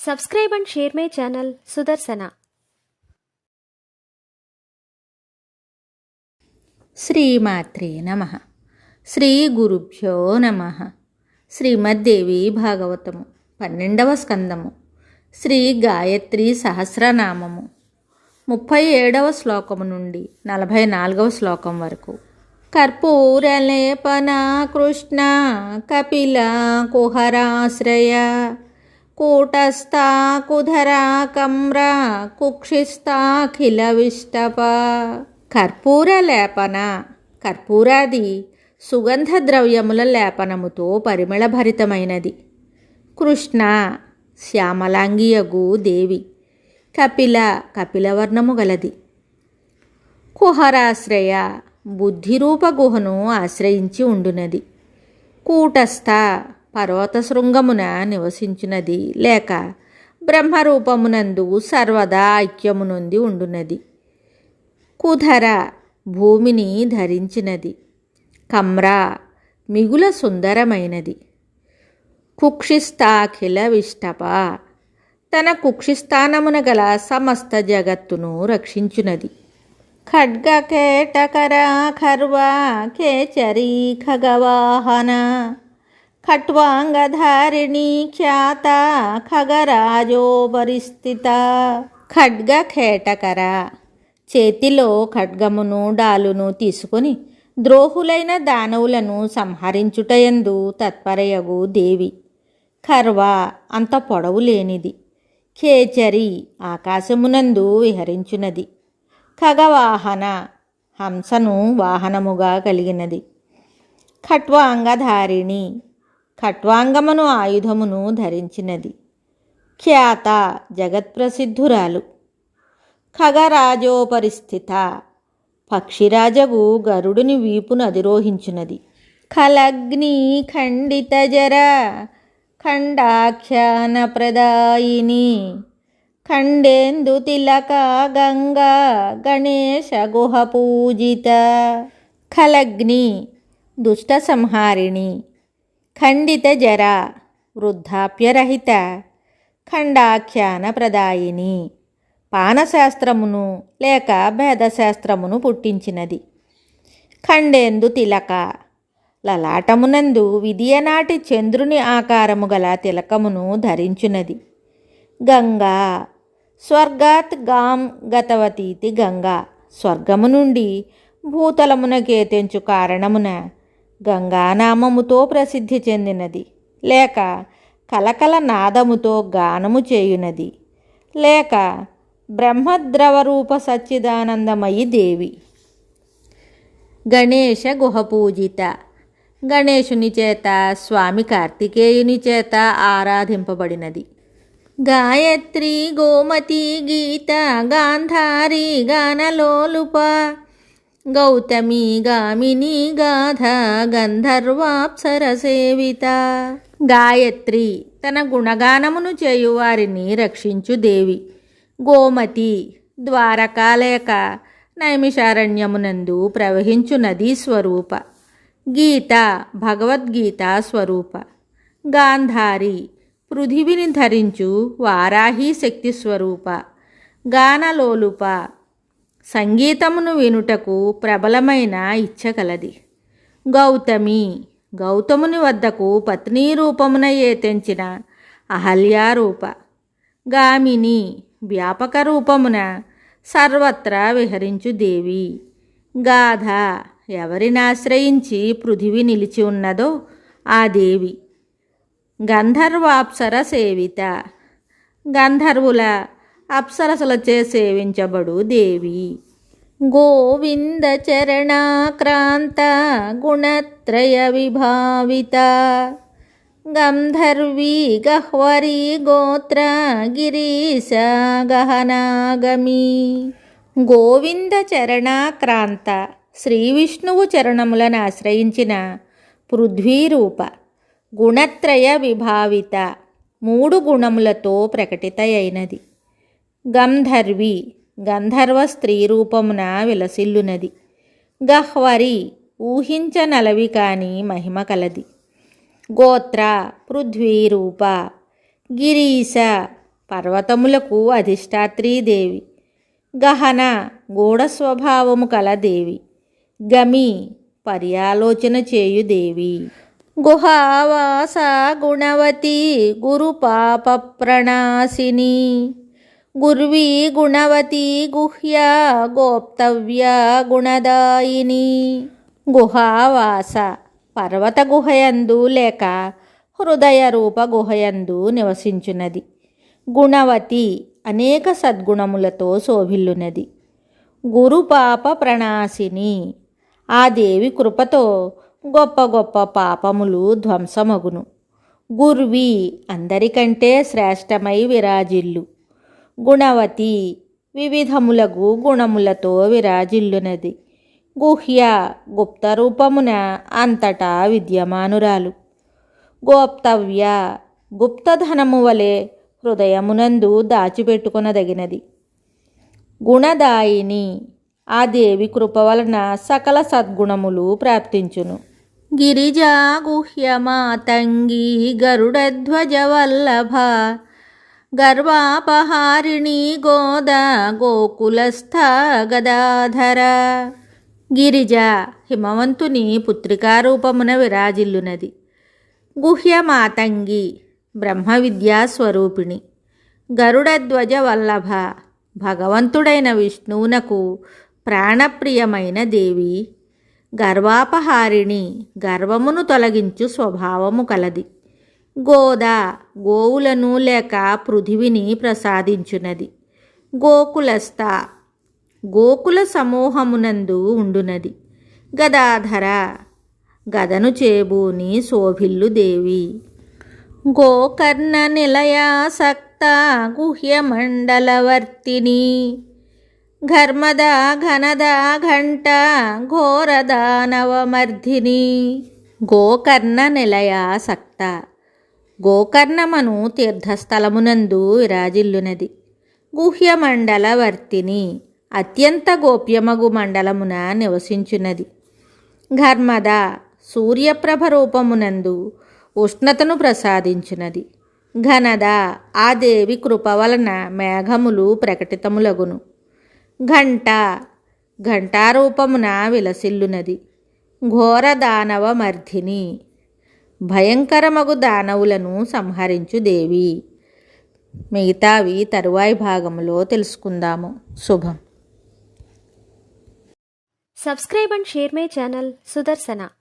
Subscribe and share my channel Sudarsana. శ్రీమాత్రే నమః. శ్రీ గురుభ్యో నమః. శ్రీమద్దేవి భాగవతము 12వ స్కందము. శ్రీ గాయత్రి సహస్రనామము 37వ శ్లోకము నుండి 44వ శ్లోకం వరకు. కర్పూరలేపన కృష్ణ కపిల కుహరాశ్రయ కూటస్థా కుధరా కమ్ర కుక్షిస్థాఖిల విష్టప. కర్పూర లేపన, కర్పూరాది సుగంధ ద్రవ్యముల లేపనముతో పరిమళభరితమైనది. కృష్ణ శ్యామలాంగియగు దేవి, కపిల కపిలవర్ణము గలది. కుహరాశ్రయ బుద్ధిరూప గుహను ఆశ్రయించి ఉండునది. కూటస్థ పర్వత శృంగమున నివసించునది లేక బ్రహ్మరూపమునందు సర్వదా ఐక్యమునొంది ఉండునది. కుధర భూమిని ధరించినది. కమ్ర మిగుల సుందరమైనది. కుక్షిస్థాఖిల విష్టప తన కుక్షిస్థానమున గల సమస్త జగత్తును రక్షించునది. ఖడ్గకేటకర ఖర్వ కేచరీ ఖగవాహన ఖట్వాంగధారిణి ఖ్యాత ఖగరాజోపరిస్థిత. ఖడ్గకేటకర చేతిలో ఖడ్గమును డాలును తీసుకొని ద్రోహులైన దానవులను సంహరించుటయందు తత్పరయగు దేవి. ఖర్వ అంత పొడవు లేనిది. ఖేచరి ఆకాశమునందు విహరించునది. ఖగవాహన హంసను వాహనముగా కలిగినది. ఖట్వాంగధారిణి ఖట్వాంగమును ఆయుధమును ధరించినది. ఖ్యాత జగత్ప్రసిద్ధురాలు. ఖగరాజోపరిస్థిత పక్షిరాజగు గరుడుని వీపును అధిరోహించునది. ఖలగ్ని ఖండిత జర ఖండాఖ్యాన ప్రదాయిని ఖండేందు తిలక గంగా గణేశ గుహ పూజిత. ఖలగ్ని దుష్ట సంహారిణి, ఖండిత జర వృద్ధాప్యరహిత, ఖండాఖ్యాన ప్రదాయిని పానశాస్త్రమును లేక భేదశాస్త్రమును పుట్టించినది. ఖండేందు తిలక లలాటమునందు విదియనాటి చంద్రుని ఆకారము గల తిలకమును ధరించునది. గంగా స్వర్గాత్ గాం గతవతీతి గంగా స్వర్గము నుండి భూతలమునకేతెంచు కారణమున గంగానామముతో ప్రసిద్ధి చెందినది లేక కలకల నాదముతో గానము చేయునది లేక బ్రహ్మద్రవరూప సచ్చిదానందమయి దేవి. గణేశ గుహ పూజిత గణేశుని చేత స్వామి కార్తికేయుని చేత ఆరాధింపబడినది. గాయత్రి గోమతి గీత గాంధారి గానలోలుప గౌతమి గామిని గాథ గంధర్వాప్సర సేవిత. గాయత్రి తన గుణగానమును చేయువారిని రక్షించు దేవి. గోమతి ద్వారకా లేక నైమిషారణ్యమునందు ప్రవహించు నదీ స్వరూప. గీత భగవద్గీత స్వరూప. గాంధారి పృథివిని ధరించు వారాహి శక్తి స్వరూప. గానలోలుప సంగీతమును వినుటకు ప్రబలమైన ఇచ్ఛ కలది. గౌతమి గౌతముని వద్దకు పత్నీ రూపమున తెంచిన అహల్యారూప. గామిని వ్యాపక రూపమున సర్వత్రా విహరించు దేవి. గాథ ఎవరినాశ్రయించి పృథివి నిలిచి ఉన్నదో ఆ దేవి. గంధర్వాప్సర సేవిత గంధర్వుల అప్సరసలచే సేవించబడు దేవి. గోవింద చరణాక్రాంత గుణత్రయ విభావిత గంధర్వీ గహ్వరీ గోత్ర గిరీశ గహనాగమి. గోవింద చరణాక్రాంత శ్రీ విష్ణువు చరణములను ఆశ్రయించిన పృథ్వీరూప. గుణత్రయ విభావిత 3 గుణములతో ప్రకటిత అయినది. గంధర్వి గంధర్వ స్త్రీ రూపమున విలసిల్లునది. గహ్వరి ఊహించనలవి కాని మహిమ కలది. గోత్ర పృథ్వీరూప. గిరీశ పర్వతములకు అధిష్టాత్రీదేవి. గహన గూఢ స్వభావము కల దేవి. గమి పర్యాలోచన చేయు దేవి. గుహావాస గుణవతి గురు పాప ప్రణాశిని. గుర్వీ గుణవతి గుహ్య గోప్తవ్య గుణదాయిని. గుహావాస పర్వత గుహయందు లేక హృదయ రూప గుహయందు నివసించున్నది. గుణవతి అనేక సద్గుణములతో శోభిల్లున్నది. గురుపాప ప్రణాశిని ఆ దేవి కృపతో గొప్ప గొప్ప పాపములు ధ్వంసమగును. గుర్వి అందరికంటే శ్రేష్టమై విరాజిల్లు. గుణవతి వివిధములగు గుణములతో విరాజిల్లునది. గుహ్య గుప్తరూపమున అంతటా విద్యమానురాలు. గోప్తవ్య గుప్తధనము వలె హృదయమునందు దాచిపెట్టుకొనదగినది. గుణదాయిని ఆ దేవి కృప వలన సకల సద్గుణములు ప్రాప్తించును. గిరిజా గుహ్యమాతంగి గరుడధ్వజ వల్లభ గర్వాపహారిణి గోదా గోకులస్థ గదాధర. గిరిజ హిమవంతుని పుత్రికారూపమున విరాజిల్లునది. గుహ్యమాతంగి బ్రహ్మ విద్యా స్వరూపిణి. గరుడధ్వజ వల్లభ భగవంతుడైన విష్ణువునకు ప్రాణప్రియమైన దేవి. గర్వాపహారిణి గర్వమును తొలగించు స్వభావము కలది. గోదా గోవులను లేక పృథివిని ప్రసాదించునది. గోకులస్థ గోకుల సమూహమునందు ఉండునది. గదాధర గదను చేబూని శోభిల్లు దేవి. గోకర్ణ నిలయాసక్త గుహ్యమండలవర్తిని. ఘర్మద ఘనద ఘంట ఘోరదానవమర్ధిని. గోకర్ణ నిలయాసక్త గోకర్ణమను తీర్థస్థలమునందు విరాజిల్లునది. గుహ్యమండలవర్తిని అత్యంత గోప్యమగు మండలమున నివసించున్నది. ఘర్మద సూర్యప్రభ రూపమునందు ఉష్ణతను ప్రసాదించున్నది. ఘనద ఆ దేవి కృప వలన మేఘములు ప్రకటితములగును. ఘంట ఘంటారూపమున విలసిల్లునది. ఘోర దానవ మర్ధిని భయంకరమగు దానవులను సంహరించు దేవి. మిగతావి తరువాయి భాగంలో తెలుసుకుందాము. శుభం. Subscribe and share my channel Sudarsana.